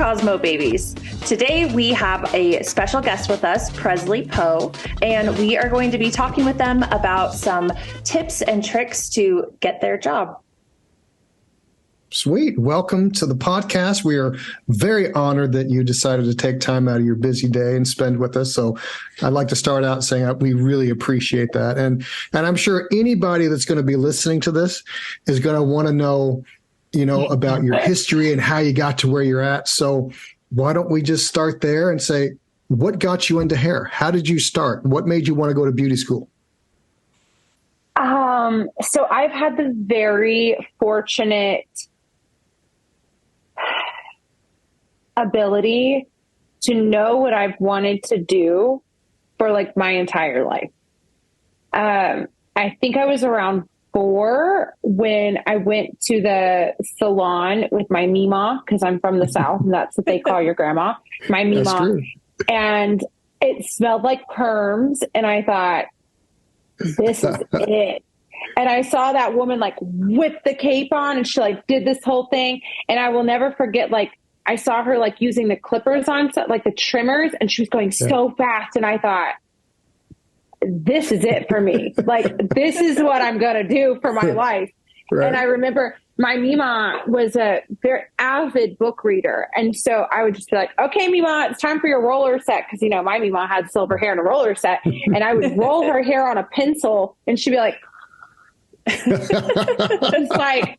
Cosmo Babies. Today we have a special guest with us, Presley Poe, and we are going to be talking with them about some tips and tricks to get their job. Sweet. Welcome to the podcast. We are very honored that you decided to take time out of your busy day and spend with us. So I'd like to start out saying that we really appreciate that. And I'm sure anybody that's going to be listening to this is going to want to know, about your history and how you got to where you're at. So why don't we just start there and say, what got you into hair? How did you start? What made you want to go to beauty school? So I've had the very fortunate ability to know what I've wanted to do for like my entire life. I think I was around 4 when I went to the salon with my Mima, because I'm from the South and that's what they call your grandma, my Mima. And it smelled like perms. And I thought, this is it. And I saw that woman like whip the cape on and she like did this whole thing. And I will never forget, like, I saw her like using the clippers on, like the trimmers, and she was going so fast. And I thought, this is it for me. Like, this is what I'm going to do for my life. Right. And I remember my Mima was a very avid book reader. And so I would just be like, okay, Mima, it's time for your roller set. Cause my Mima had silver hair and a roller set, and I would roll her hair on a pencil and she'd be like, just like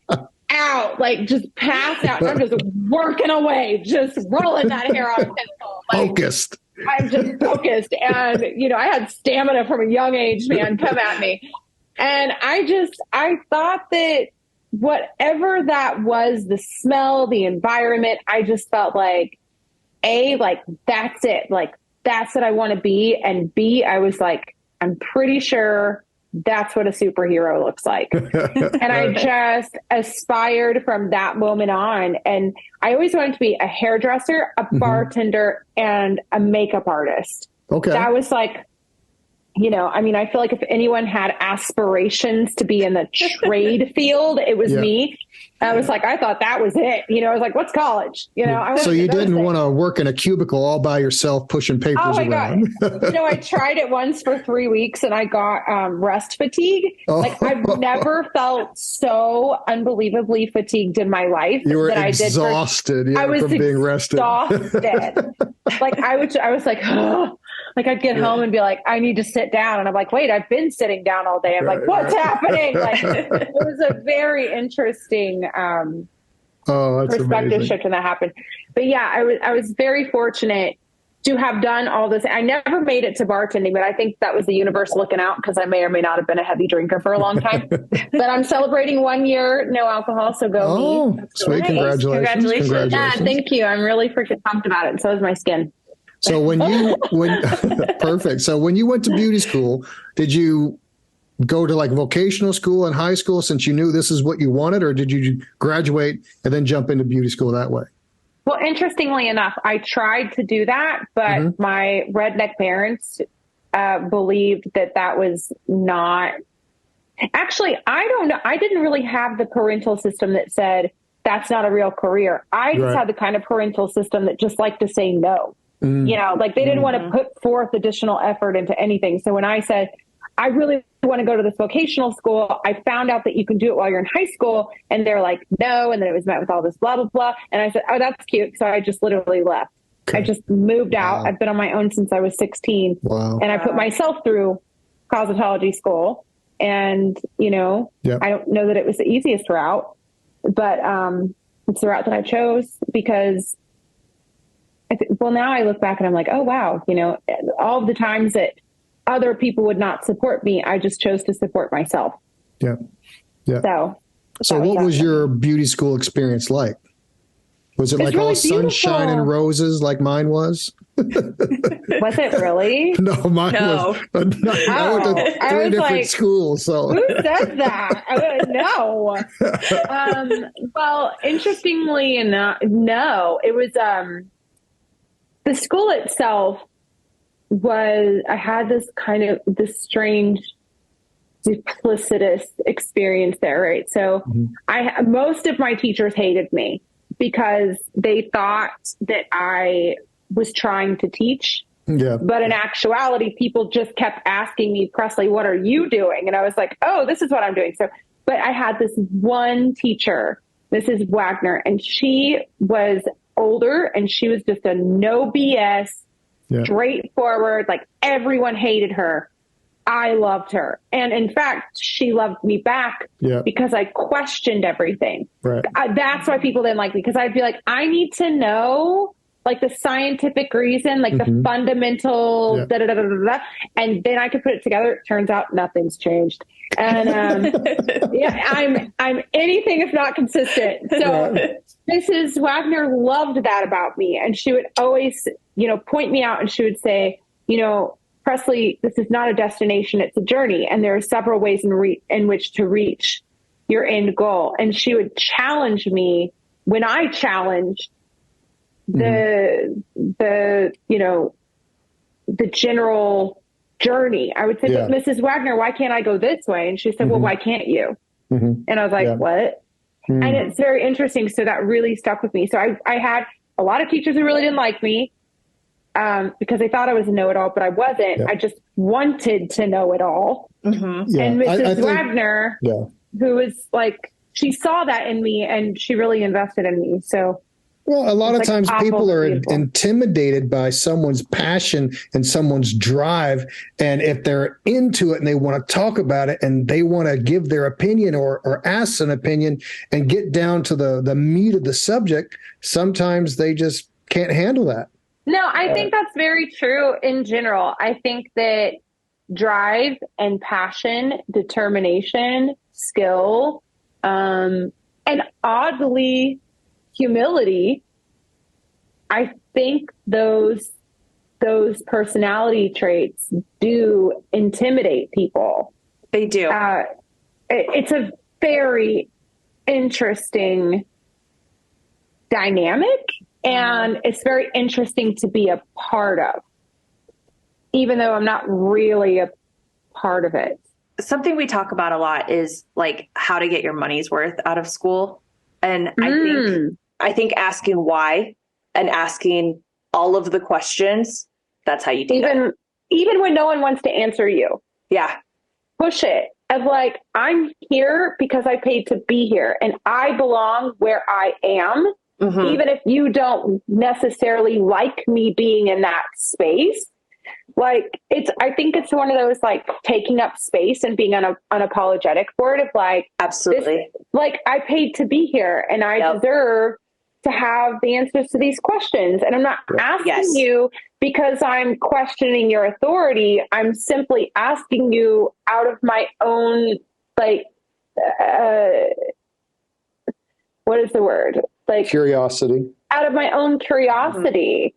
out, like just pass out. And I'm just working away, just rolling that hair on a pencil. Like, focused. I'm just focused. And, I had stamina from a young age, man, come at me. And I thought that whatever that was, the smell, the environment, I just felt like, like, that's it. Like, that's what I want to be. And B, I was like, I'm pretty sure that's what a superhero looks like. And I just aspired from that moment on. And I always wanted to be a hairdresser, a bartender, and a makeup artist. Okay. That was like, I feel like if anyone had aspirations to be in the trade field, it was me. I was like, I thought that was it. I was like, what's college? So you didn't want to work in a cubicle all by yourself, pushing papers around. God. I tried it once for 3 weeks and I got rest fatigue. Like, I've never felt so unbelievably fatigued in my life. You were exhausted. I was from being rested. Exhausted. Like I was like, oh. Like I'd get home and be like, I need to sit down. And I'm like, wait, I've been sitting down all day. I'm like, what's happening? Like, it was a very interesting perspective amazing. shift when that happened. But yeah, I was very fortunate to have done all this. I never made it to bartending, but I think that was the universe looking out, because I may or may not have been a heavy drinker for a long time. But I'm celebrating 1 year, no alcohol. So go me. Sweet. Congratulations. Yeah, thank you. I'm really freaking pumped about it. And so is my skin. So perfect. So when you went to beauty school, did you go to like vocational school in high school since you knew this is what you wanted, or did you graduate and then jump into beauty school that way? Well, interestingly enough, I tried to do that, but my redneck parents believed that was not. Actually, I don't know. I didn't really have the parental system that said that's not a real career. I just had the kind of parental system that just liked to say no. Like they didn't want to put forth additional effort into anything. So when I said, I really want to go to this vocational school, I found out that you can do it while you're in high school. And they're like, no. And then it was met with all this blah, blah, blah. And I said, oh, that's cute. So I just literally left. Okay. I just moved out. Wow. I've been on my own since I was 16. Wow. And I put myself through cosmetology school. And, I don't know that it was the easiest route, but it's the route that I chose because now I look back and I'm like, oh, wow. All the times that other people would not support me, I just chose to support myself. Yeah. Yeah. So what was your beauty school experience like? Was it like really all sunshine and roses like mine was? Was it really? No, mine was. I went to 3 different schools. So who said that? No. Well, interestingly enough, no. It was the school itself was. I had this strange, duplicitous experience there, right? So most of my teachers hated me because they thought that I was trying to teach. Yeah. But in actuality, people just kept asking me, Presley, what are you doing? And I was like, oh, this is what I'm doing. So, but I had this one teacher, Mrs. Wagner, and she was older and she was just a no BS, straightforward, like everyone hated her. I loved her. And in fact, she loved me back because I questioned everything. Right. That's why people didn't like me, because I'd be like, I need to know like the scientific reason, like the fundamental, da, da, da, da, da, da, and then I could put it together. It turns out nothing's changed. And I'm anything if not consistent. So Mrs. Wagner loved that about me. And she would always, point me out, and she would say, Presley, this is not a destination, it's a journey. And there are several ways in which to reach your end goal. And she would challenge me when I challenged the general journey. I would say, but Mrs. Wagner, why can't I go this way? And she said, well, why can't you? And I was like, what? And it's very interesting. So that really stuck with me. So I had a lot of teachers who really didn't like me, because they thought I was a know-it-all, but I wasn't. I just wanted to know it all. And Mrs. Wagner, who was like, she saw that in me and she really invested in me. So, well, a lot of times people are intimidated by someone's passion and someone's drive. And if they're into it and they want to talk about it and they want to give their opinion or ask an opinion and get down to the meat of the subject, sometimes they just can't handle that. No, I think that's very true in general. I think that drive and passion, determination, skill, and oddly, humility, I think those personality traits do intimidate people. They do. It's a very interesting dynamic, and it's very interesting to be a part of, even though I'm not really a part of it. Something we talk about a lot is like how to get your money's worth out of school. And I think asking why and asking all of the questions, that's how you do it. Even when no one wants to answer you. Yeah. Push it. Of like, I'm here because I paid to be here and I belong where I am. Even if you don't necessarily like me being in that space. Like I think it's one of those like taking up space and being unapologetic for it, of like, absolutely. Like I paid to be here and I deserve to have the answers to these questions. And I'm not asking you because I'm questioning your authority. I'm simply asking you out of my own, like, what is the word? Like curiosity. Out of my own curiosity.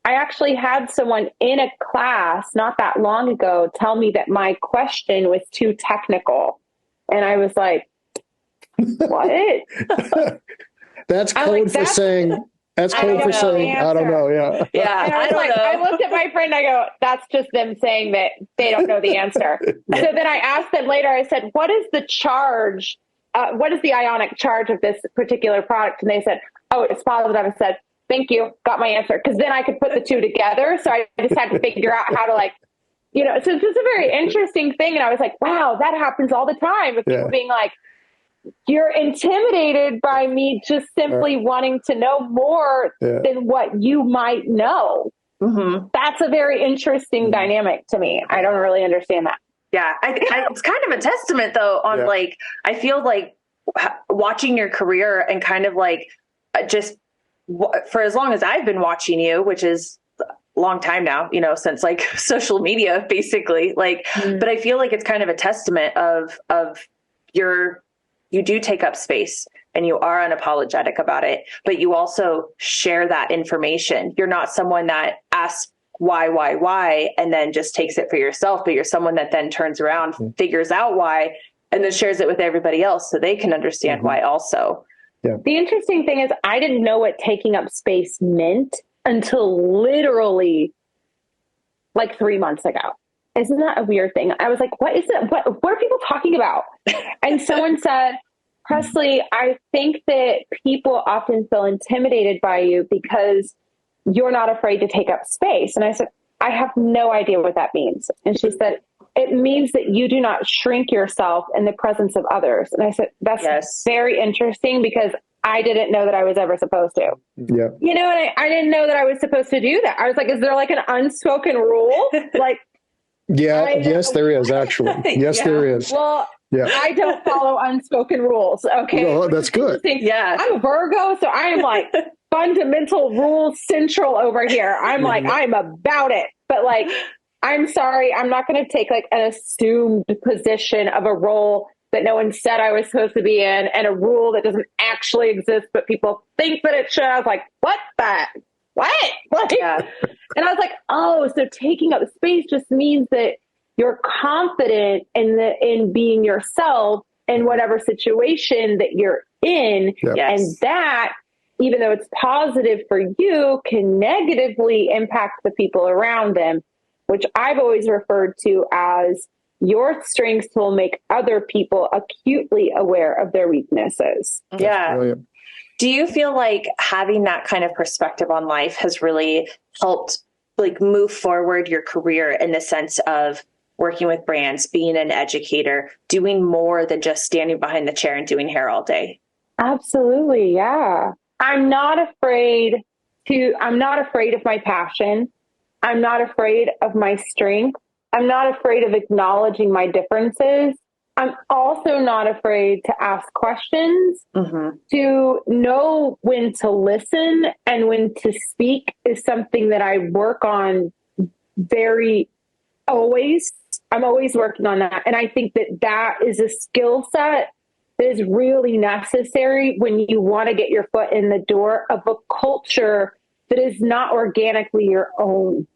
I actually had someone in a class not that long ago tell me that my question was too technical. And I was like, what? That's code for saying, I don't know. Yeah. Yeah. And I looked at my friend, I go, that's just them saying that they don't know the answer. So then I asked them later, I said, what is the charge? What is the ionic charge of this particular product? And they said, oh, it's positive. I said, thank you. Got my answer. Because then I could put the two together. So I just had to figure out how to so it's just a very interesting thing. And I was like, wow, that happens all the time with people being like, you're intimidated by me just simply wanting to know more than what you might know. That's a very interesting dynamic to me. I don't really understand that. Yeah. It's kind of a testament though on like, I feel like watching your career and kind of like just for as long as I've been watching you, which is a long time now, since like social media basically, like, but I feel like it's kind of a testament of you do take up space and you are unapologetic about it, but you also share that information. You're not someone that asks why, and then just takes it for yourself, but you're someone that then turns around, figures out why, and then shares it with everybody else so they can understand why also. Yeah. The interesting thing is I didn't know what taking up space meant until literally like 3 months ago. Isn't that a weird thing? I was like, what is it? What are people talking about? And someone said, Presley, I think that people often feel intimidated by you because you're not afraid to take up space. And I said, I have no idea what that means. And she said, it means that you do not shrink yourself in the presence of others. And I said, that's very interesting because I didn't know that I was ever supposed to. Yeah. You know, and I didn't know that I was supposed to do that. I was like, is there like an unspoken rule? Like, yes, there is actually. Yes, there is. Well, I don't follow unspoken rules. Okay. Well, that's good. Yeah. I'm a Virgo, so I am like fundamental rules central over here. I'm like, I'm about it. But like, I'm sorry, I'm not going to take like an assumed position of a role that no one said I was supposed to be in and a rule that doesn't actually exist, but people think that it should. I was like, what? Like, and I was like, oh, so taking up space just means that you're confident in being yourself in whatever situation that you're in. Yep. And that, even though it's positive for you, can negatively impact the people around them, which I've always referred to as your strengths will make other people acutely aware of their weaknesses. Yeah. Brilliant. Do you feel like having that kind of perspective on life has really helped like move forward your career in the sense of working with brands, being an educator, doing more than just standing behind the chair and doing hair all day? Absolutely. Yeah. I'm not afraid of my passion. I'm not afraid of my strength. I'm not afraid of acknowledging my differences. I'm also not afraid to ask questions. To know when to listen and when to speak is something that I work on always. I'm always working on that. And I think that is a skill set that is really necessary when you want to get your foot in the door of a culture that is not organically your own.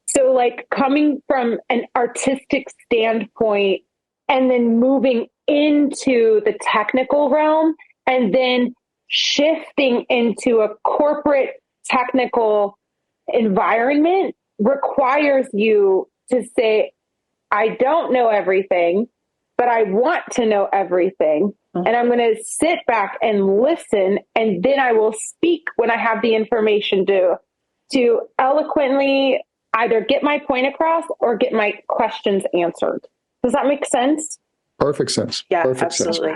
So like coming from an artistic standpoint and then moving into the technical realm and then shifting into a corporate technical environment requires you to say, I don't know everything, but I want to know everything. And I'm going to sit back and listen. And then I will speak when I have the information to eloquently either get my point across or get my questions answered. Does that make sense? Perfect sense. Yeah, Perfect absolutely.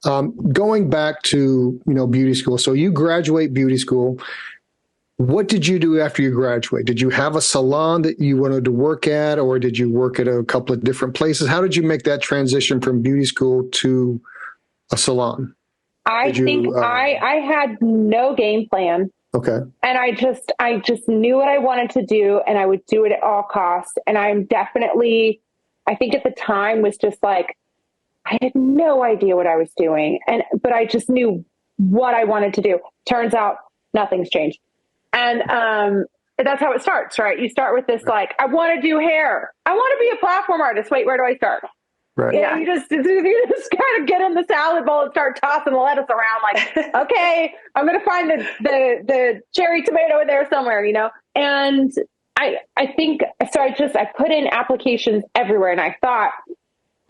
Sense. Going back to, beauty school. So you graduate beauty school. What did you do after you graduate? Did you have a salon that you wanted to work at, or did you work at a couple of different places? How did you make that transition from beauty school to a salon? I had no game plan. Okay. And I just knew what I wanted to do and I would do it at all costs. And I think at the time was just like, I had no idea what I was doing. But I just knew what I wanted to do. Turns out nothing's changed. And that's how it starts, right? You start with this, like, I want to do hair. I want to be a platform artist. Wait, where do I start? Right. Yeah. You just kind of get in the salad bowl and start tossing the lettuce around like, okay, I'm going to find the cherry tomato in there somewhere, And I think, so I put in applications everywhere and I thought,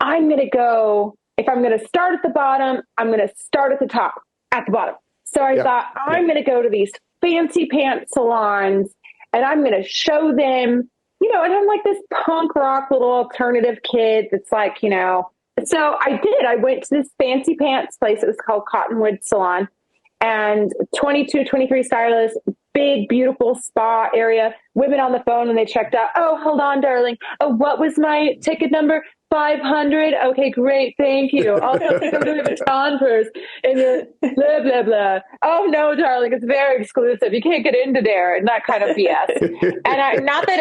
if I'm going to start at the bottom, I'm going to start at the top, at the bottom. So I thought, I'm going to go to these fancy pants salons and I'm going to show them, and I'm like this punk rock little alternative kid that's like, so I did. I went to this fancy pants place. It was called Cottonwood Salon, and 22, 23 stylists, big, beautiful spa area, women on the phone when they checked out. Oh, hold on, darling. Oh, what was my ticket number? 500. Okay, great. Thank you. Also, I'm doing the Vuitton and you're blah, blah, blah. Oh no, darling. It's very exclusive. You can't get into there and that kind of BS. And not that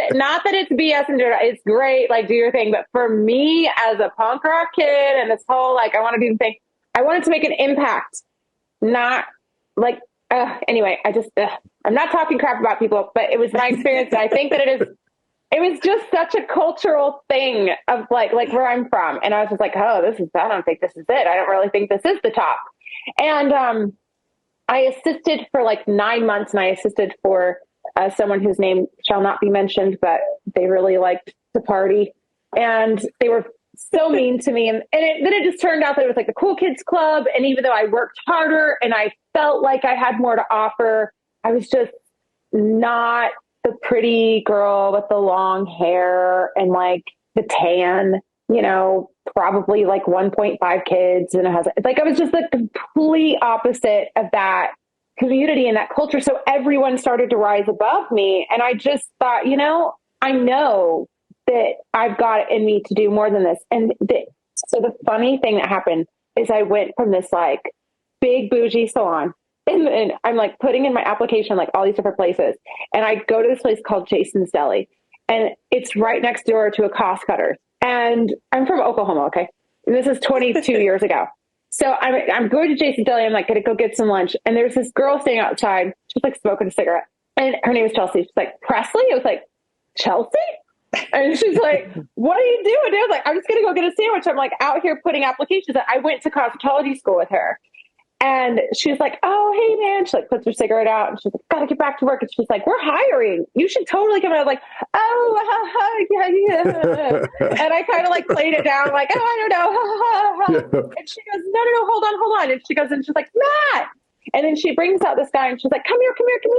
it's BS and it's great. Like do your thing. But for me as a punk rock kid and this whole, like, I want to do the thing, I wanted to make an impact, not like, anyway, I'm not talking crap about people, but it was my experience. And I think that it was just such a cultural thing of like where I'm from. And I was just like, I don't think this is it. I don't really think this is the top. And I assisted for like 9 months, and I assisted for someone whose name shall not be mentioned, but they really liked to party. And they were so mean to me. And then it just turned out that it was like the cool kids club. And even though I worked harder and I felt like I had more to offer, I was just not the pretty girl with the long hair and like the tan, you know, probably like 1.5 kids and a husband. Like I was just the complete opposite of that community and that culture. So everyone started to rise above me. And I just thought, you know, I know that I've got it in me to do more than this. And so the funny thing that happened is I went from this like big bougie salon and I'm like putting in my application, like all these different places. And I go to this place called Jason's Deli and it's right next door to a Cost Cutters. And I'm from Oklahoma. Okay. And this is 22 years ago. So I'm going to Jason's Deli. I'm like, going to go get some lunch. And there's this girl standing outside. She's like smoking a cigarette and her name is Chelsea. She's like, Presley? I was like, Chelsea? And she's like, what are you doing? I was like, I'm just going to go get a sandwich. I'm like out here putting applications. I went to cosmetology school with her. And she's like, oh, hey, man. She like puts her cigarette out and she's like, got to get back to work. And she's like, we're hiring. You should totally come. And I was like, oh, yeah. And I kind of like played it down like, oh, I don't know. Yeah. And she goes, no, hold on. And she goes, and she's like, Matt. And then she brings out this guy and she's like, come here.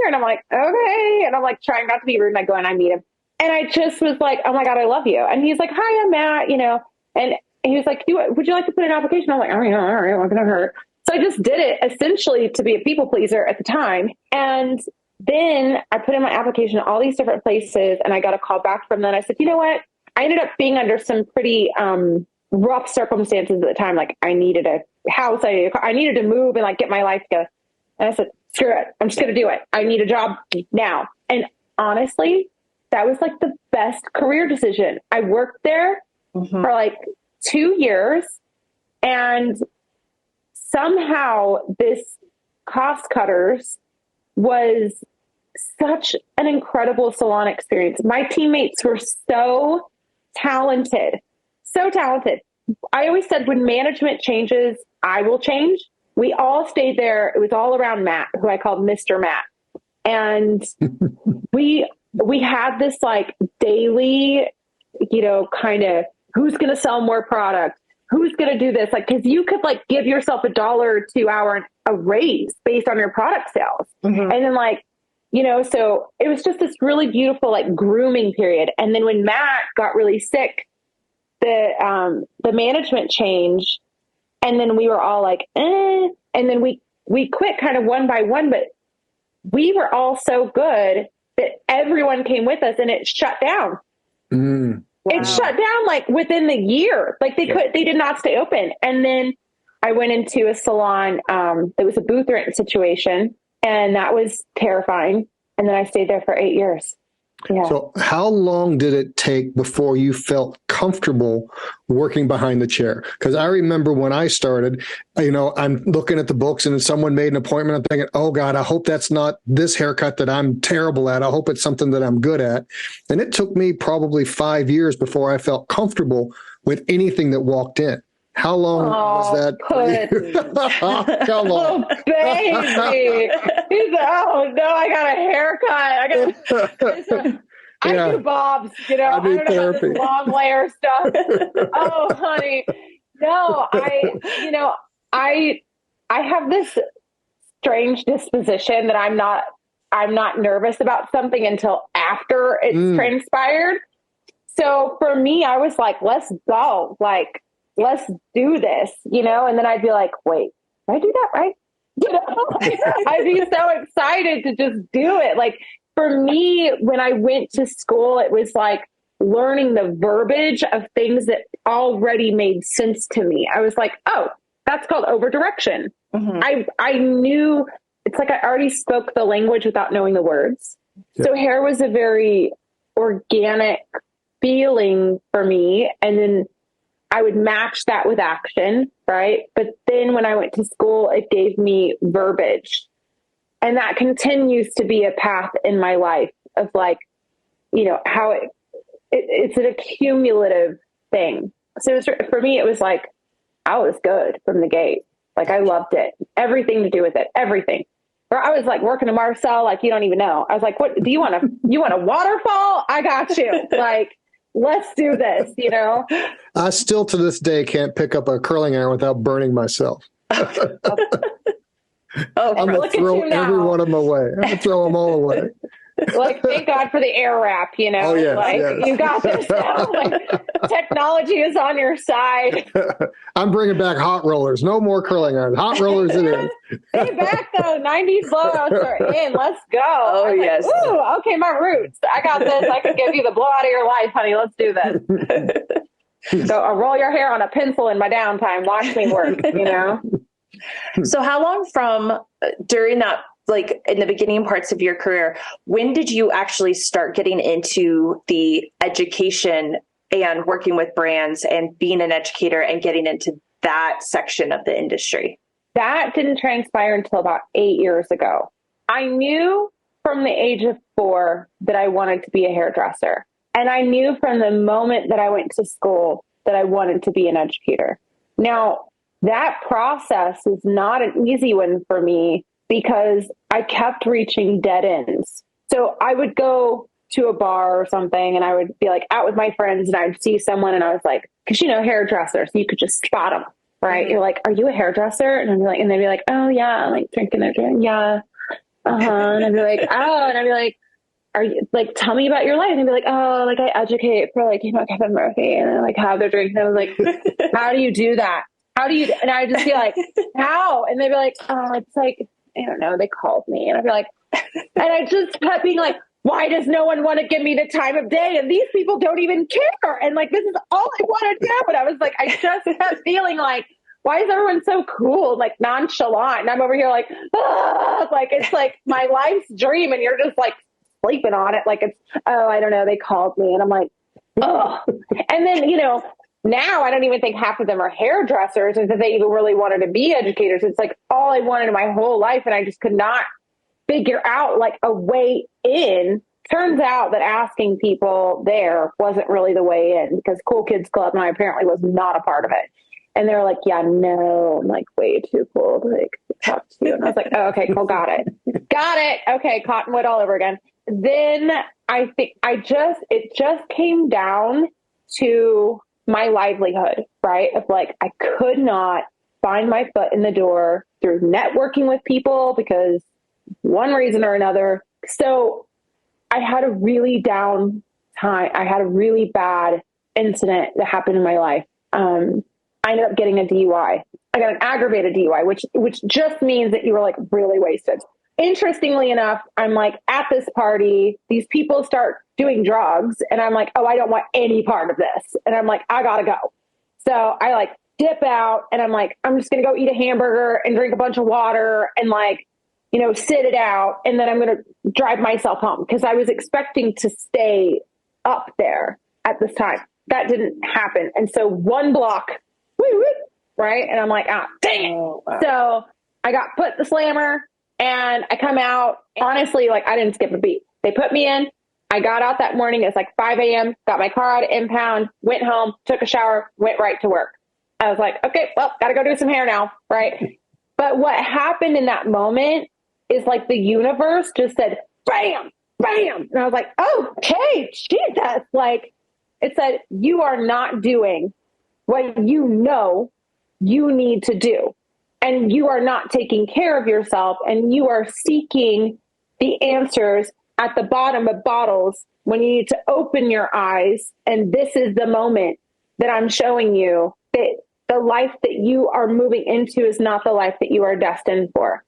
And I'm like, okay. And I'm like trying not to be rude. And I go and I meet him. And I just was like, oh my God, I love you. And he's like, hi, I'm Matt, you know. And he was like, would you like to put an application? I'm like, oh, yeah, all right, not gonna hurt. So I just did it essentially to be a people pleaser at the time. And then I put in my application at all these different places and I got a call back from them. I said, you know what? I ended up being under some pretty rough circumstances at the time. Like I needed a house, I needed to move and like get my life together. And I said, screw it. I'm just going to do it. I need a job now. And honestly, that was like the best career decision. I worked there for like 2 years and somehow this Cost Cutters was such an incredible salon experience. My teammates were so talented. I always said when management changes, I will change. We all stayed there. It was all around Matt, who I called Mr. Matt. And we had this like daily, you know, kind of who's going to sell more product, who's going to do this? Like, cause you could like give yourself $1 or $2 hour a raise based on your product sales. And then like, you know, so it was just this really beautiful, like grooming period. And then when Matt got really sick, the management changed and then we were all like, and then we quit kind of one by one, but we were all so good that everyone came with us and it shut down. Wow. It shut down like within the year. Like they did not stay open. And then I went into a salon that was a booth rent situation and that was terrifying. And then I stayed there for 8 years. Yeah. So how long did it take before you felt comfortable working behind the chair? Because I remember when I started, you know, I'm looking at the books and someone made an appointment. I'm thinking, oh God, I hope that's not this haircut that I'm terrible at. I hope it's something that I'm good at. And it took me probably 5 years before I felt comfortable with anything that walked in. How long was that? Come on. Oh, baby. He's like, oh, no, I got a haircut. I do bobs, you know. I don't know about this long layer stuff. Oh, honey. No, I have this strange disposition that I'm not nervous about something until after it's transpired. So for me, I was like, let's go. Like, let's do this, you know? And then I'd be like, wait, did I do that right? You know, I'd be so excited to just do it. Like for me, when I went to school, it was like learning the verbiage of things that already made sense to me. I was like, oh, that's called over direction. I knew it's like I already spoke the language without knowing the words. Yeah. So hair was a very organic feeling for me. And then I would match that with action, right? But then when I went to school, it gave me verbiage. And that continues to be a path in my life of like, you know, how it's an accumulative thing. So for me, it was like, I was good from the gate. Like I loved it. Everything to do with it. Everything. Or I was like working at Marcel, like you don't even know. I was like, what do you want a waterfall? I got you. Like, let's do this, you know? I still to this day can't pick up a curling iron without burning myself. Oh, I'm going to throw every one of them away. I'm going to throw them all away. Like, thank God for the air wrap, you know? Oh, yes, like, yes. you got this now. Like, technology is on your side. I'm bringing back hot rollers. No more curling irons. Hot rollers it is. Hey, back though. 90s blowouts are in. Let's go. Oh, yes. Ooh, okay, my roots. I got this. I can give you the blowout of your life, honey. Let's do this. So I'll roll your hair on a pencil in my downtime. Watch me work, you know? So how long from during that, like in the beginning parts of your career, when did you actually start getting into the education and working with brands and being an educator and getting into that section of the industry? That didn't transpire until about 8 years ago. I knew from the age of 4 that I wanted to be a hairdresser. And I knew from the moment that I went to school that I wanted to be an educator. Now, that process is not an easy one for me because I kept reaching dead ends. So I would go to a bar or something and I would be like out with my friends and I'd see someone and I was like, because, you know, hairdresser, so you could just spot them, right? Mm-hmm. You're like, are you a hairdresser? And I'd be like, and they'd be like, oh yeah, I'm like drinking a drink. Yeah. And I'd be like, oh, and I'd be like, are you like, tell me about your life? And I'd be like, oh, like I educate for like, you know, Kevin Murphy and I like have their drink. And I was like, how do you do that? How do you, and I'd just be like, how? And they'd be like, oh, it's like, I don't know, they called me. And I'd be like, and I just kept being like, why does no one want to give me the time of day? And these people don't even care. And like, this is all I want to do. And I was like, I just kept feeling like, why is everyone so cool, like nonchalant? And I'm over here like, ah! Like, it's like my life's dream. And you're just like sleeping on it. Like it's, oh, I don't know. They called me and I'm like, oh, and then, you know, now I don't even think half of them are hairdressers and that they even really wanted to be educators. It's like all I wanted in my whole life. And I just could not figure out like a way in. Turns out that asking people there wasn't really the way in because Cool Kids Club and I apparently was not a part of it. And they were like, yeah, no, I'm like way too cool to like talk to you. And I was like, oh, okay, cool. Got it. Got it. Okay. Cottonwood all over again. Then I think it just came down to my livelihood, right? Of like, I could not find my foot in the door through networking with people because one reason or another. So I had a really down time. I had a really bad incident that happened in my life. I ended up getting a DUI. I got an aggravated DUI, which just means that you were like really wasted. Interestingly enough, I'm like at this party, these people start doing drugs and I'm like, oh, I don't want any part of this. And I'm like, I gotta go. So I like dip out and I'm like, I'm just going to go eat a hamburger and drink a bunch of water and like, you know, sit it out. And then I'm going to drive myself home because I was expecting to stay up there at this time. That didn't happen. And so one block, right? And I'm like, ah, dang it. Oh, wow. So I got put the slammer and I come out. Honestly, like I didn't skip a beat. They put me in. I got out that morning. It's like 5 a.m. Got my car out of impound, went home, took a shower, went right to work. I was like, okay, well, got to go do some hair now. Right. But what happened in that moment is like the universe just said, bam, bam. And I was like, okay, Jesus. Like it said, you are not doing what you know you need to do. And you are not taking care of yourself and you are seeking the answers at the bottom of bottles when you need to open your eyes. And this is the moment that I'm showing you that the life that you are moving into is not the life that you are destined for.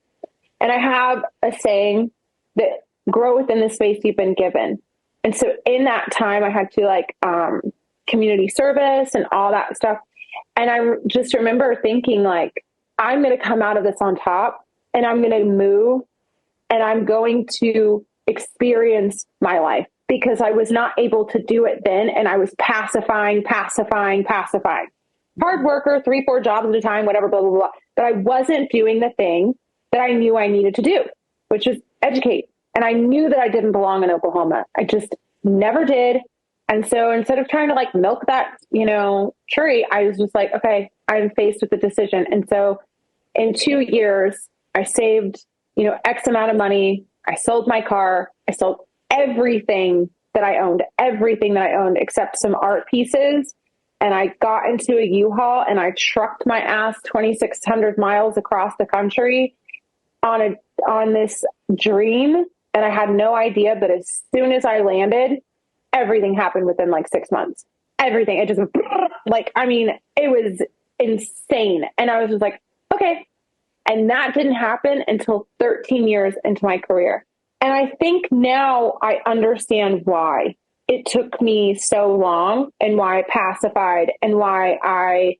And I have a saying that grow within the space you've been given. And so in that time I had to like community service and all that stuff. And I just remember thinking like, I'm going to come out of this on top and I'm going to move and I'm going to experience my life because I was not able to do it then. And I was pacifying. Hard worker, 3-4 jobs at a time, whatever, blah, blah, blah. But I wasn't doing the thing that I knew I needed to do, which is educate. And I knew that I didn't belong in Oklahoma. I just never did. And so instead of trying to like milk that, you know, tree, I was just like, okay, I'm faced with a decision. And so in 2 years, I saved, you know, X amount of money. I sold my car. I sold everything that I owned, everything that I owned except some art pieces. And I got into a U-Haul and I trucked my ass 2,600 miles across the country on this dream. And I had no idea, but as soon as I landed, everything happened within like 6 months. Everything. It just like, I mean, it was insane. And I was just like, okay. And that didn't happen until 13 years into my career. And I think now I understand why it took me so long and why I pacified and why I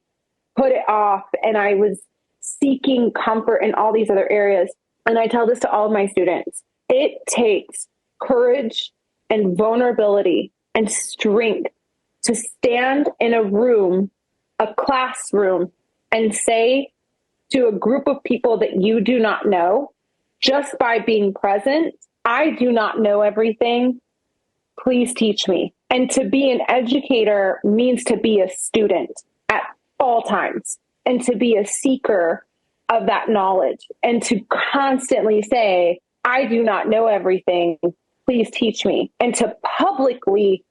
put it off. And I was seeking comfort in all these other areas. And I tell this to all of my students. It takes courage and vulnerability and strength to stand in a room, a classroom, and say to a group of people that you do not know, just by being present, I do not know everything. Please teach me. And to be an educator means to be a student at all times and to be a seeker of that knowledge and to constantly say, I do not know everything. Please teach me. And to publicly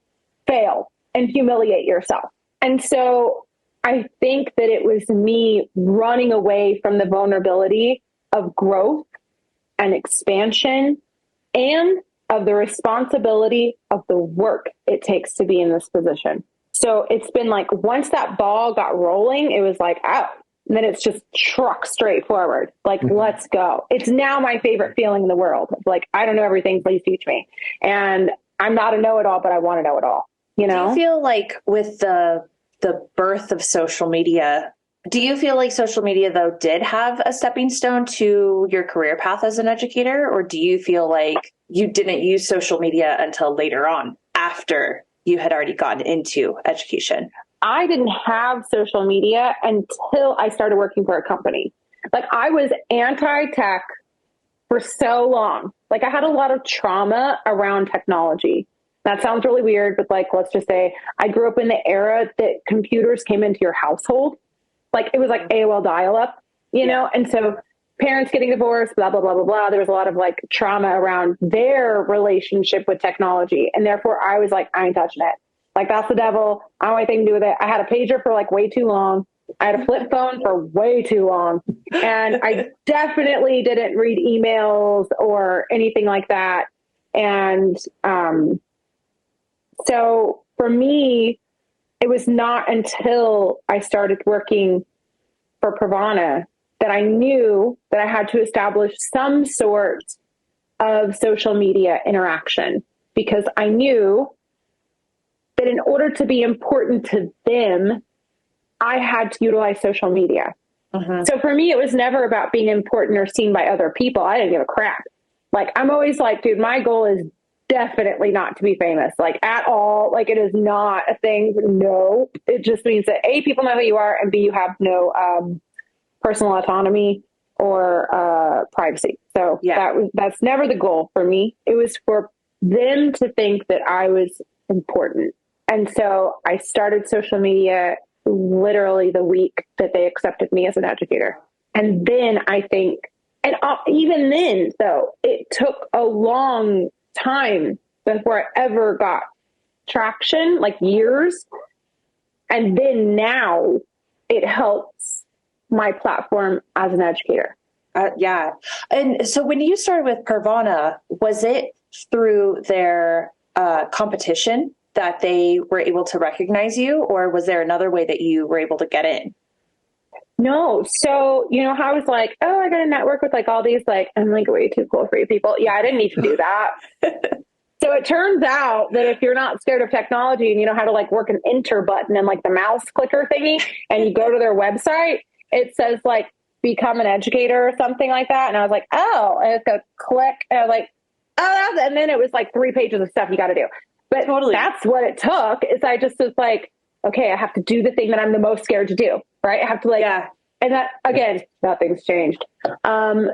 fail and humiliate yourself. And so I think that it was me running away from the vulnerability of growth and expansion and of the responsibility of the work it takes to be in this position. So it's been like, once that ball got rolling, it was like, oh, and then it's just truck straight forward. Like, let's go. It's now my favorite feeling in the world. It's like, I don't know everything. Please teach me. And I'm not a know-it-all, but I want to know it all. You know? Do you feel like with the birth of social media, do you feel like social media, though, did have a stepping stone to your career path as an educator? Or do you feel like you didn't use social media until later on, after you had already gotten into education? I didn't have social media until I started working for a company. Like, I was anti-tech for so long. Like, I had a lot of trauma around technology. That sounds really weird, but like, let's just say I grew up in the era that computers came into your household. Like, it was like AOL dial-up, you know? And so parents getting divorced, blah, blah, blah, blah, blah. There was a lot of like trauma around their relationship with technology. And therefore I was like, I ain't touching it. Like, that's the devil. I don't want anything to do with it. I had a pager for like way too long. I had a flip phone for way too long. And I definitely didn't read emails or anything like that. And so for me, it was not until I started working for Pravana that I knew that I had to establish some sort of social media interaction, because I knew that in order to be important to them, I had to utilize social media. So for me, it was never about being important or seen by other people. I didn't give a crap. Like, I'm always like, dude, my goal is definitely not to be famous, like, at all. Like, it is not a thing. No, it just means that A, people know who you are, and B, you have no personal autonomy or privacy. So that's never the goal for me. It was for them to think that I was important. And so I started social media literally the week that they accepted me as an educator. And then I think, and even then, though, it took a long time before I ever got traction, like years. And then now it helps my platform as an educator. Yeah. And so when you started with Pravana, was it through their competition that they were able to recognize you, or was there another way that you were able to get in? No. So, you know how I was like, oh, I got to network with like all these, like, I'm like way too cool for you people. Yeah, I didn't need to do that. So it turns out that if you're not scared of technology and you know how to like work an enter button and like the mouse clicker thingy, and you go to their website, it says like become an educator or something like that. And I was like, oh, and it's go click. And I was like, oh, and then it was like 3 pages of stuff you got to do. But that's what it took. Is I just was like, okay, I have to do the thing that I'm the most scared to do. Right. I have to like, and that again, nothing's changed. So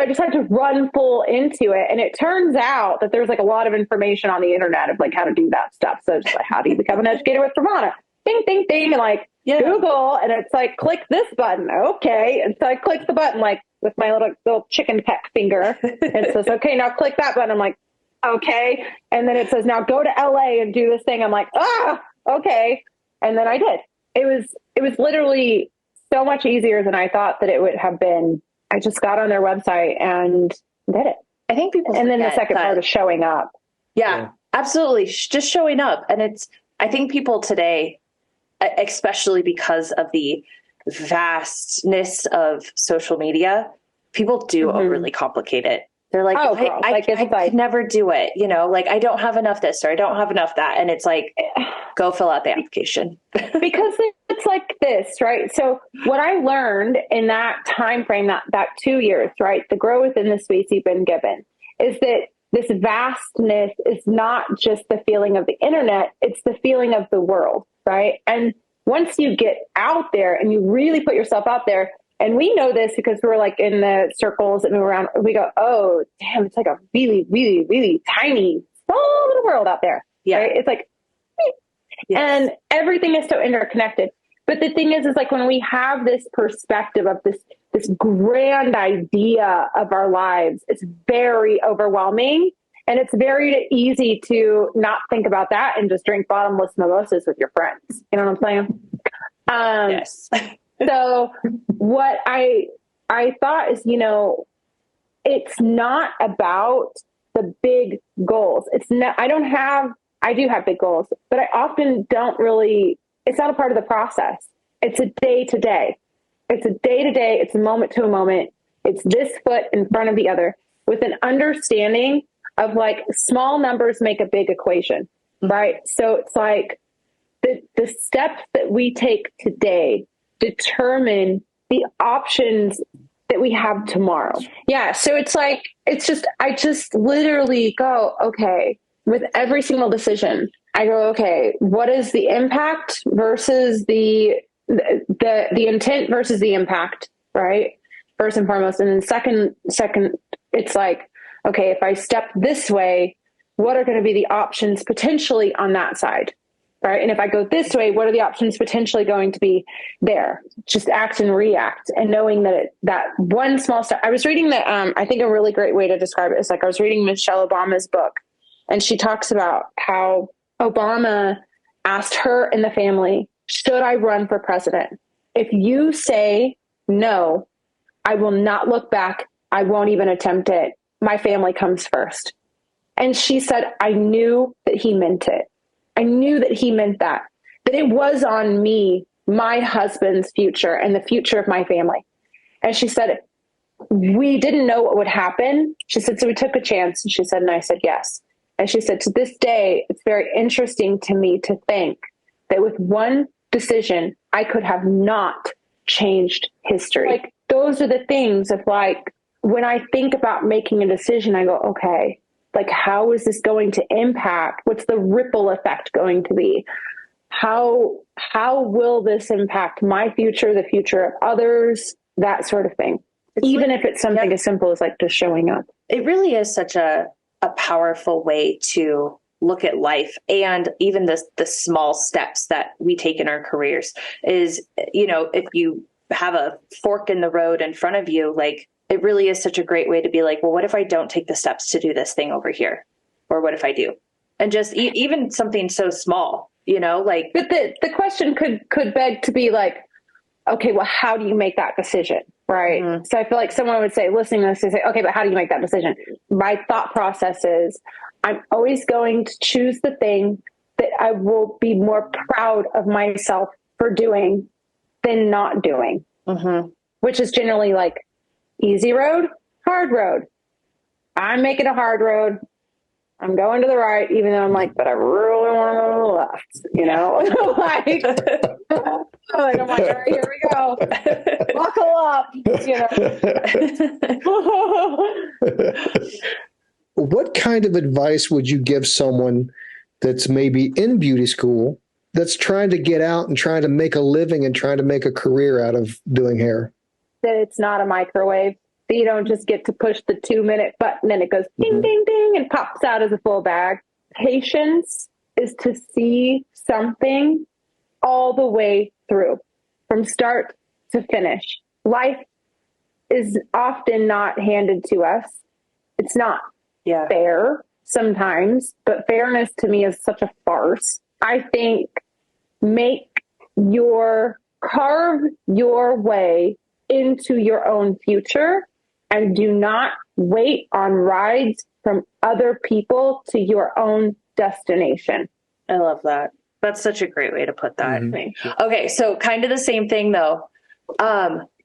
I just had to run full into it. And it turns out that there's like a lot of information on the internet of like how to do that stuff. So it's like, how do you become an educator with Pravana? Ding, ding, ding. And like Google, and it's like, click this button. Okay. And so I click the button, like with my little chicken peck finger. And it says, okay, now click that button. I'm like, Okay. And then it says, now go to LA and do this thing. I'm like, okay. And then I did. It was literally so much easier than I thought that it would have been. I just got on their website and did it. I think people and then the second part is showing up. Yeah, absolutely. Just showing up. And I think people today, especially because of the vastness of social media, people do overly complicate it. They're like, I could never do it. You know, like I don't have enough this or I don't have enough that. And it's like, go fill out the application. Because it's like this, right? So what I learned in that time frame, that 2 years, right, the grow within the space you've been given, is that this vastness is not just the feeling of the internet, it's the feeling of the world, right? And once you get out there and you really put yourself out there, and we know this because we're like in the circles that move around, we go, oh, damn, it's like a really, really, really tiny, small little world out there. Yeah. Right? It's like, yes. And everything is so interconnected. But the thing is like when we have this perspective of this grand idea of our lives, it's very overwhelming. And it's very easy to not think about that and just drink bottomless mimosas with your friends. You know what I'm saying? Yes. So what I thought is, you know, it's not about the big goals. It's not, I do have big goals, but I often don't really, it's not a part of the process. It's a day to day. It's a day to day. It's a moment to a moment. It's this foot in front of the other with an understanding of like small numbers make a big equation, right? So it's like the steps that we take today determine the options that we have tomorrow. Yeah. So it's like, I just literally go, okay, with every single decision, I go, okay, what is the impact versus the intent versus the impact, right? First and foremost. And then second, it's like, okay, if I step this way, what are going to be the options potentially on that side? Right. And if I go this way, what are the options potentially going to be there? Just act and react. And knowing that one small step. I was reading that, I think a really great way to describe it is like I was reading Michelle Obama's book, and she talks about how Obama asked her and the family, should I run for president? If you say no, I will not look back. I won't even attempt it. My family comes first. And she said, I knew that he meant it. I knew that he meant that it was on me, my husband's future and the future of my family. And she said, we didn't know what would happen. She said, so we took a chance. And she said, and I said, yes. And she said, to this day, it's very interesting to me to think that with one decision, I could have not changed history. Like those are the things of like, when I think about making a decision, I go, okay, like, how is this going to impact? What's the ripple effect going to be? How will this impact my future, the future of others, that sort of thing? Even if it's something as simple as like just showing up. It really is such a powerful way to look at life, and even the small steps that we take in our careers is, you know, if you have a fork in the road in front of you, like, it really is such a great way to be like, well, what if I don't take the steps to do this thing over here? Or what if I do? And just even something so small, you know, like. But the question could beg to be like, okay, well, how do you make that decision? Right. Mm-hmm. So I feel like someone would say, listening to this, they say, okay, but how do you make that decision? My thought process is I'm always going to choose the thing that I will be more proud of myself for doing than not doing, which is generally like, easy road, hard road. I'm making a hard road. I'm going to the right, even though I'm like, but I really want to go to the left, you know? like I'm like, all right, here we go. Buckle up, you know. What kind of advice would you give someone that's maybe in beauty school that's trying to get out and trying to make a living and trying to make a career out of doing hair? That it's not a microwave. That you don't just get to push the 2-minute button and it goes ding, ding, ding and pops out as a full bag. Patience is to see something all the way through, from start to finish. Life is often not handed to us. It's not fair. sometimes, but fairness to me is such a farce. I think carve your way into your own future and do not wait on rides from other people to your own destination. I love that. That's such a great way to put that. Mm-hmm. Okay, so kind of the same thing though.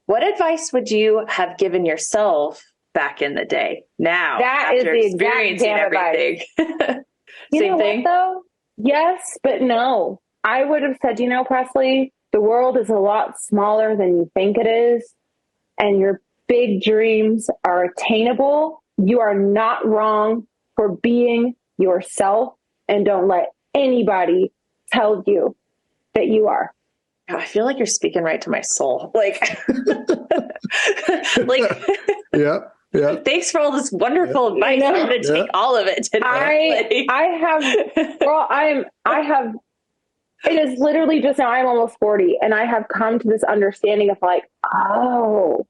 What advice would you have given yourself back in the day? Now, that is the exact damn advice. Same thing, what, though? Yes, but no. I would have said, Presley, the world is a lot smaller than you think it is, and your big dreams are attainable. You are not wrong for being yourself, and don't let anybody tell you that you are. I feel like you're speaking right to my soul. Like, yeah. Thanks for all this wonderful advice. I'm going to take all of it today. It is literally just now, I'm almost 40, and I have come to this understanding of like, oh,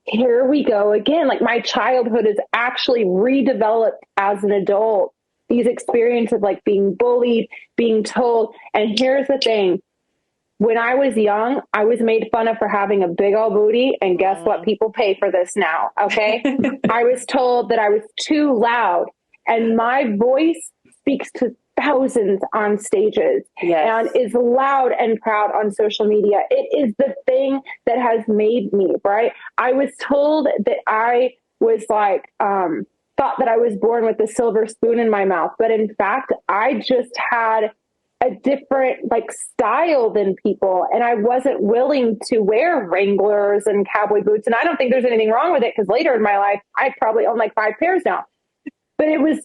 here we go again. Like, my childhood is actually redeveloped as an adult. These experiences of like being bullied, being told. And here's the thing. When I was young, I was made fun of for having a big old booty. And guess what? People pay for this now. Okay. I was told that I was too loud, and my voice speaks to thousands on stages and is loud and proud on social media. It is the thing that has made me, right? I was told that I was like, thought that I was born with a silver spoon in my mouth. But in fact, I just had a different like style than people. And I wasn't willing to wear Wranglers and cowboy boots. And I don't think there's anything wrong with it, because later in my life, I probably own like 5 pairs now. But it was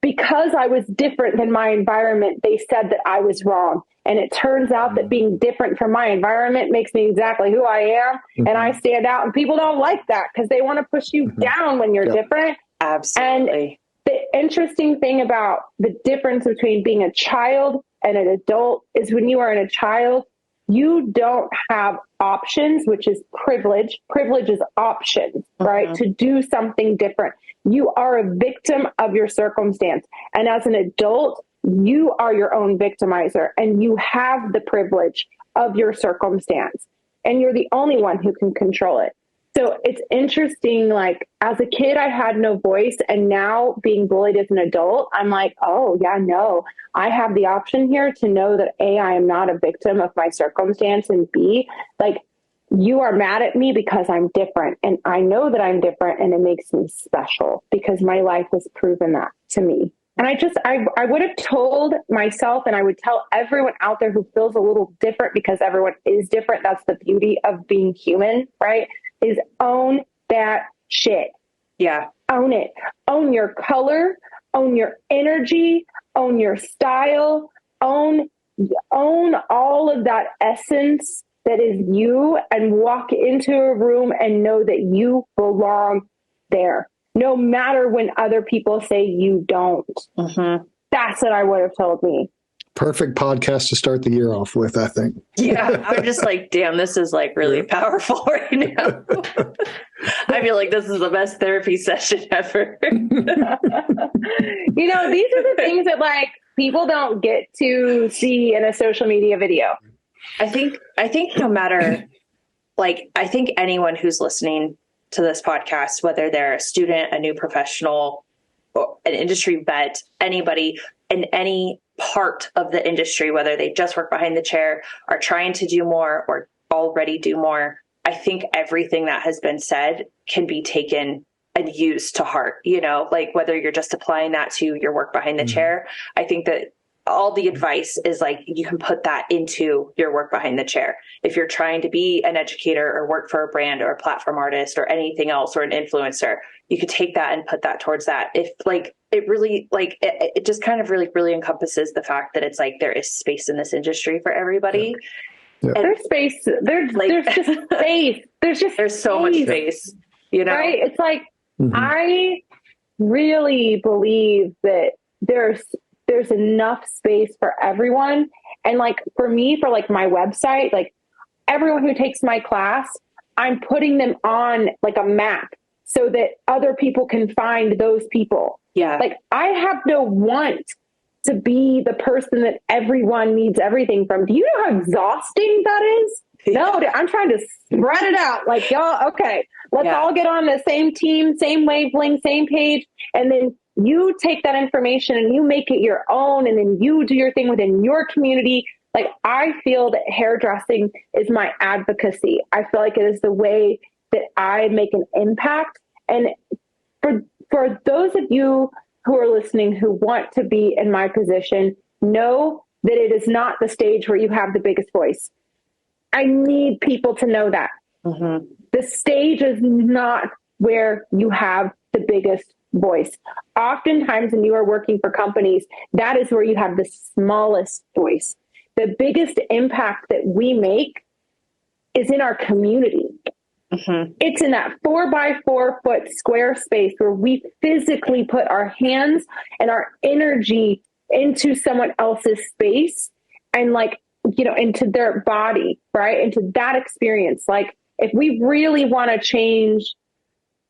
because I was different than my environment. They said that I was wrong. And it turns out that being different from my environment makes me exactly who I am. Mm-hmm. And I stand out, and people don't like that because they want to push you down when you're different. Absolutely. And the interesting thing about the difference between being a child and an adult is when you are a child, you don't have options, which is privilege. Privilege is options, right? To do something different. You are a victim of your circumstance. And as an adult, you are your own victimizer, and you have the privilege of your circumstance, and you're the only one who can control it. So it's interesting, like as a kid, I had no voice, and now being bullied as an adult, I'm like, oh yeah, no, I have the option here to know that A, I am not a victim of my circumstance, and B, like you are mad at me because I'm different, and I know that I'm different, and it makes me special because my life has proven that to me. And I would have told myself, and I would tell everyone out there who feels a little different, because everyone is different. That's the beauty of being human, right? Is own that shit. Yeah. Own it. Own your color, own your energy, own your style, own all of that essence that is you, and walk into a room and know that you belong there. No matter when other people say you don't. Mm-hmm. That's what I would have told me. Perfect podcast to start the year off with, I think. Yeah, I'm just like, damn, this is like really powerful right now. I feel like this is the best therapy session ever. These are the things that like people don't get to see in a social media video. I think no matter, like, I think anyone who's listening to this podcast, whether they're a student, a new professional, or an industry vet, anybody in any part of the industry, whether they just work behind the chair, are trying to do more, or already do more, I think everything that has been said can be taken and used to heart, like whether you're just applying that to your work behind the chair. I think that all the advice is like, you can put that into your work behind the chair. If you're trying to be an educator or work for a brand or a platform artist or anything else, or an influencer, you could take that and put that towards that. If like, it really, like, it just kind of really encompasses the fact that it's like, there is space in this industry for everybody. Yeah. And there's space. There's just space. There's so much space, right? It's like, I really believe that there's enough space for everyone. And like, for me, for like my website, like everyone who takes my class, I'm putting them on like a map so that other people can find those people. Yeah. Like I have no want to be the person that everyone needs everything from. Do you know how exhausting that is? No, I'm trying to spread it out. Like, y'all, okay, let's all get on the same team, same wavelength, same page. And then you take that information and you make it your own. And then you do your thing within your community. Like, I feel that hairdressing is my advocacy. I feel like it is the way that I make an impact. And for those of you who are listening who want to be in my position, know that it is not the stage where you have the biggest voice. I need people to know that. Mm-hmm. The stage is not where you have the biggest voice. Oftentimes when you are working for companies, that is where you have the smallest voice. The biggest impact that we make is in our community. Mm-hmm. It's in that 4x4 square space where we physically put our hands and our energy into someone else's space and into their body, right? Into that experience. Like, if we really want to change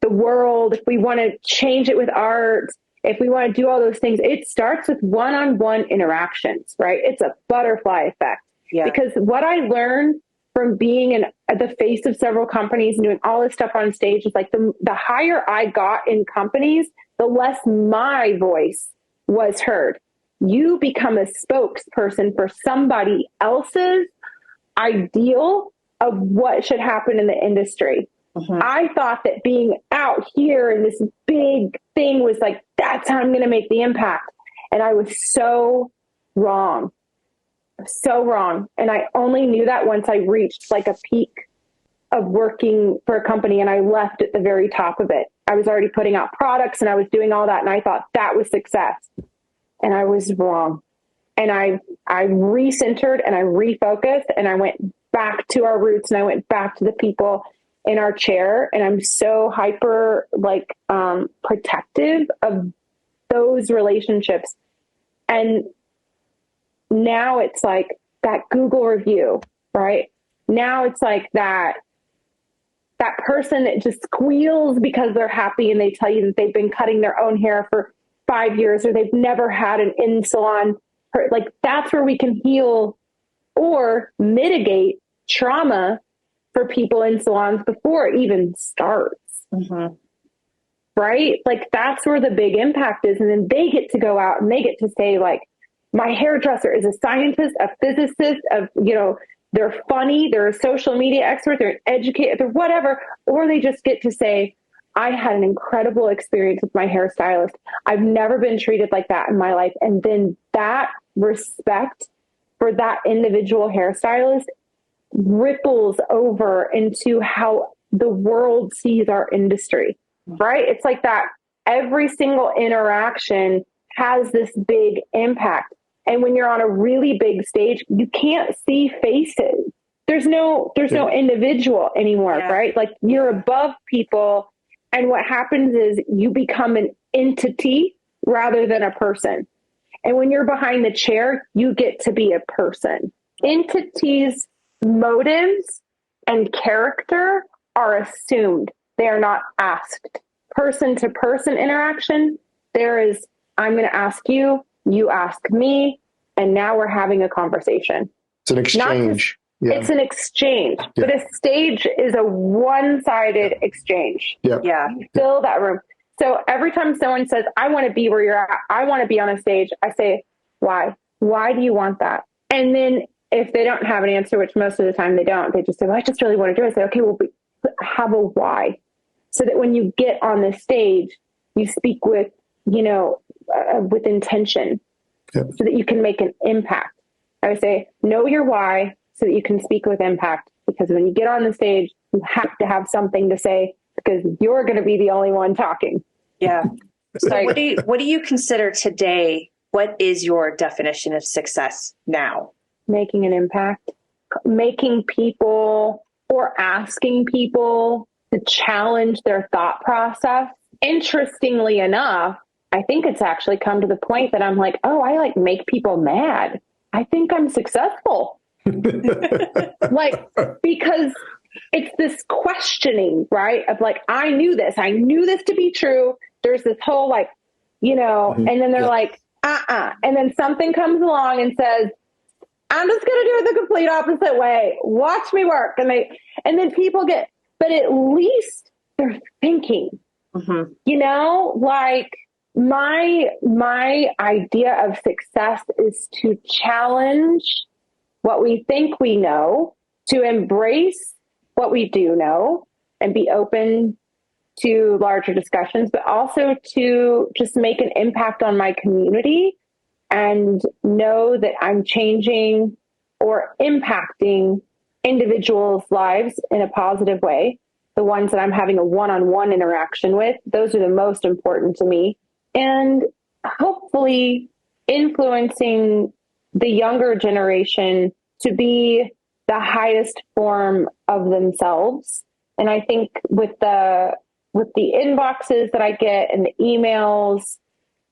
the world, if we want to change it with art, if we want to do all those things, it starts with one-on-one interactions, right? It's a butterfly effect. Yeah. Because what I learned from being at the face of several companies and doing all this stuff on stage is like the higher I got in companies, the less my voice was heard. You become a spokesperson for somebody else's ideal of what should happen in the industry. Mm-hmm. I thought that being out here in this big thing was like, that's how I'm going to make the impact. And I was so wrong. So wrong. And I only knew that once I reached like a peak of working for a company and I left at the very top of it. I was already putting out products and I was doing all that. And I thought that was success. And I was wrong. And I recentered and I refocused and I went back to our roots and I went back to the people in our chair. And I'm so hyper protective of those relationships. And now it's like that Google review, right? Now it's like that person that just squeals because they're happy and they tell you that they've been cutting their own hair for 5 years or they've never had an in-salon. Like, that's where we can heal or mitigate trauma for people in salons before it even starts. Mm-hmm. Right? Like, that's where the big impact is. And then they get to go out and they get to say, like, my hairdresser is a scientist, a physicist, they're funny, they're a social media expert, they're an educator, they're whatever. Or they just get to say, I had an incredible experience with my hairstylist. I've never been treated like that in my life. And then that respect for that individual hairstylist ripples over into how the world sees our industry, right? It's like that every single interaction has this big impact. And when you're on a really big stage, you can't see faces. There's no individual anymore, right? Like, you're above people. And what happens is you become an entity rather than a person. And when you're behind the chair, you get to be a person. Entities' motives and character are assumed. They are not asked. Person to person interaction, there is, I'm going to ask you, you ask me, and now we're having a conversation. It's an exchange. It's an exchange, but a stage is a one-sided exchange. Yeah. You fill that room. So every time someone says, I want to be where you're at, I want to be on a stage, I say, why? Why do you want that? And then if they don't have an answer, which most of the time they don't, they just say, well, I just really want to do it. I say, okay, well, have a why. So that when you get on the stage, you speak with, with intention so that you can make an impact. I would say, know your why so that you can speak with impact. Because when you get on the stage, you have to have something to say because you're going to be the only one talking. Yeah. So what do you consider today? What is your definition of success now? Making an impact, making people or asking people to challenge their thought process. Interestingly enough, I think it's actually come to the point that I'm like, oh, I make people mad. I think I'm successful. Because it's this questioning, right? Of I knew this to be true. There's this whole and then they're like, and then something comes along and says, I'm just going to do it the complete opposite way. Watch me work. And then people but at least they're thinking, like my idea of success is to challenge what we think we know, to embrace what we do know and be open to larger discussions, but also to just make an impact on my community and know that I'm changing or impacting individuals' lives in a positive way. The ones that I'm having a one-on-one interaction with, those are the most important to me. And hopefully influencing the younger generation to be the highest form of themselves. And I think with the inboxes that I get and the emails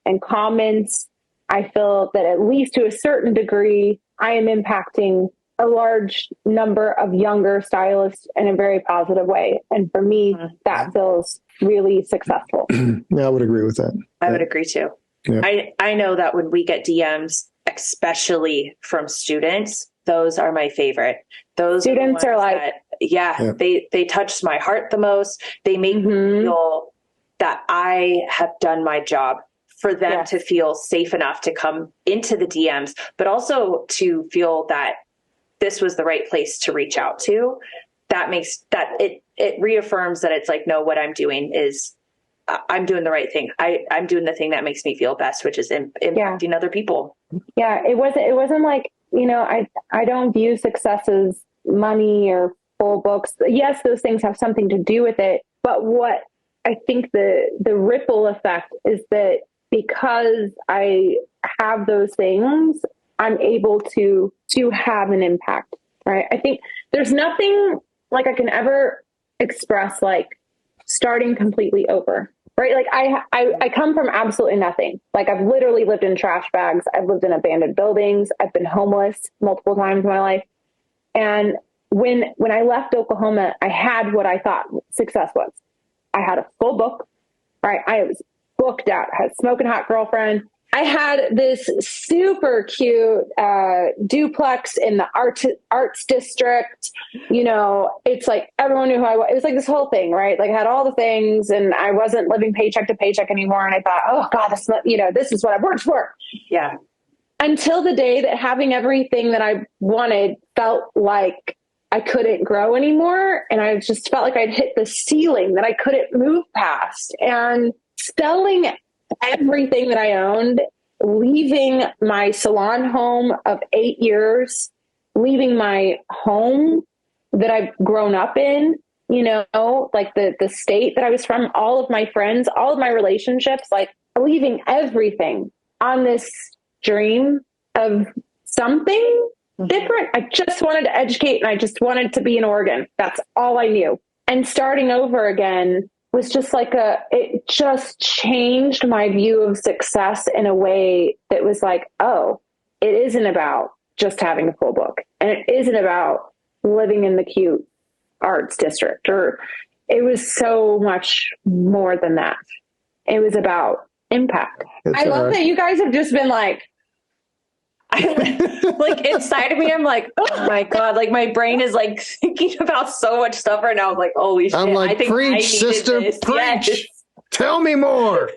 and comments, I feel that at least to a certain degree, I am impacting a large number of younger stylists in a very positive way. And for me, that feels really successful. Yeah, I would agree with that. I would agree too. Yeah. I know that when we get DMs, especially from students, those are my favorite. Those students are like, they touch my heart the most. They make me feel that I have done my job, for them to feel safe enough to come into the DMs, but also to feel that this was the right place to reach out to. That makes that it reaffirms that it's like, no, what I'm doing is I'm doing the right thing. I'm doing the thing that makes me feel best, which is impacting other people. Yeah. It wasn't like, I don't view success as money or full books. Yes, those things have something to do with it. But what I think the ripple effect is that because I have those things, I'm able to have an impact, right? I think there's nothing like I can ever express like starting completely over, right? Like I come from absolutely nothing. Like I've literally lived in trash bags. I've lived in abandoned buildings. I've been homeless multiple times in my life. And when I left Oklahoma, I had what I thought success was. I had a full book, right? I was booked out, had a smoking hot girlfriend. I had this super cute duplex in the arts district. It's like everyone knew who I was. It was like this whole thing, right? Like I had all the things and I wasn't living paycheck to paycheck anymore. And I thought, oh God, this is what I worked for. Yeah. Until the day that having everything that I wanted felt like I couldn't grow anymore. And I just felt like I'd hit the ceiling that I couldn't move past. And selling everything that I owned, leaving my salon home of 8 years, leaving my home that I've grown up in, like the state that I was from, all of my friends, all of my relationships, like leaving everything on this dream of something different. I just wanted to educate and I just wanted to be in Oregon. That's all I knew. And starting over again was just like it just changed my view of success in a way that was like, oh, it isn't about just having a full book. And it isn't about living in the cute arts district, or it was so much more than that. It was about impact. I love that you guys have just been like, like inside of me, I'm like, oh my God, like my brain is like thinking about so much stuff right now. I'm like, holy shit. I'm like, preach, sister, this. Preach. Yes. Tell me more.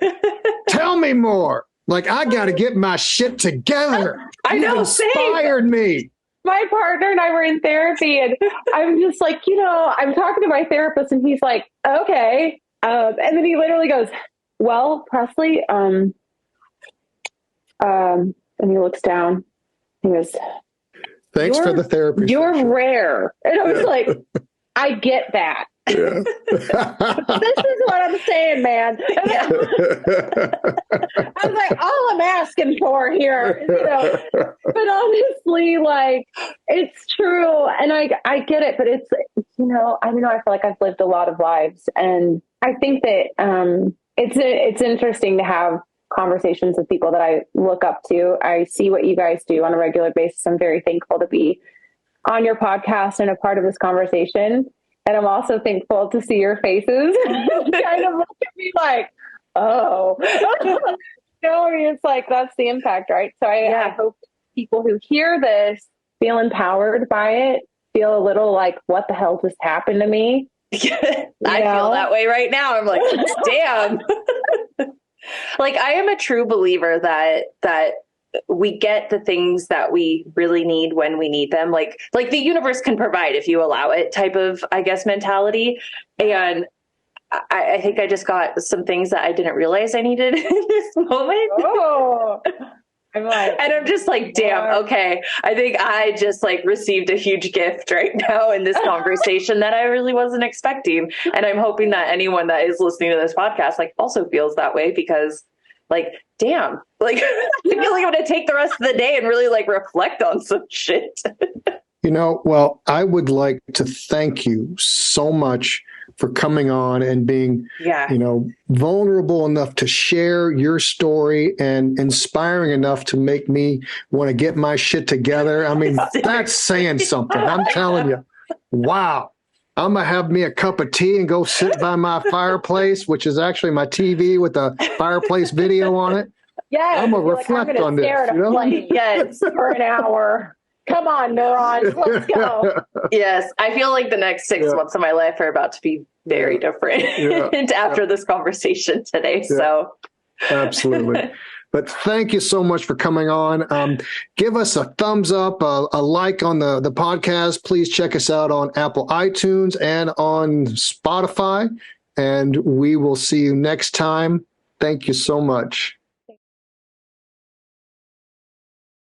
Tell me more. Like, I got to get my shit together. I know. You inspired me. My partner and I were in therapy and I'm just like, I'm talking to my therapist and he's like, okay. And then he literally goes, well, Presley, and he looks down. He goes, thanks for the therapy. You're rare. And I was like, I get that. Yeah. This is what I'm saying, man. I was like, all I'm asking for here, but honestly, like, it's true. And I get it, but it's, I don't know. I feel like I've lived a lot of lives. And I think that it's interesting to have conversations with people that I look up to. I see what you guys do on a regular basis. I'm very thankful to be on your podcast and a part of this conversation. And I'm also thankful to see your faces kind of look at me like, oh, No, it's like that's the impact, right? So I hope people who hear this feel empowered by it, feel a little like, what the hell just happened to me? I feel that way right now. I'm like, damn. Like, I am a true believer that we get the things that we really need when we need them. Like the universe can provide if you allow it type of, I guess, mentality. And I think I just got some things that I didn't realize I needed in this moment. Oh, and I'm just like, damn, okay. I think I just like received a huge gift right now in this conversation that I really wasn't expecting. And I'm hoping that anyone that is listening to this podcast like also feels that way, because like, damn, like I feel like I'm going to take the rest of the day and really like reflect on some shit. Well, I would like to thank you so much for coming on and being, vulnerable enough to share your story and inspiring enough to make me want to get my shit together. I mean, that's saying something. I'm telling you. Wow. I'm going to have me a cup of tea and go sit by my fireplace, which is actually my TV with a fireplace video on it. Yeah. I'm going to reflect on this. Yes, for an hour. Come on, neurons, let's go. Yes, I feel like the next 6 months of my life are about to be very different after this conversation today. Yeah. So, absolutely. But thank you so much for coming on. Give us a thumbs up, a like on the podcast. Please check us out on Apple iTunes and on Spotify. And we will see you next time. Thank you so much.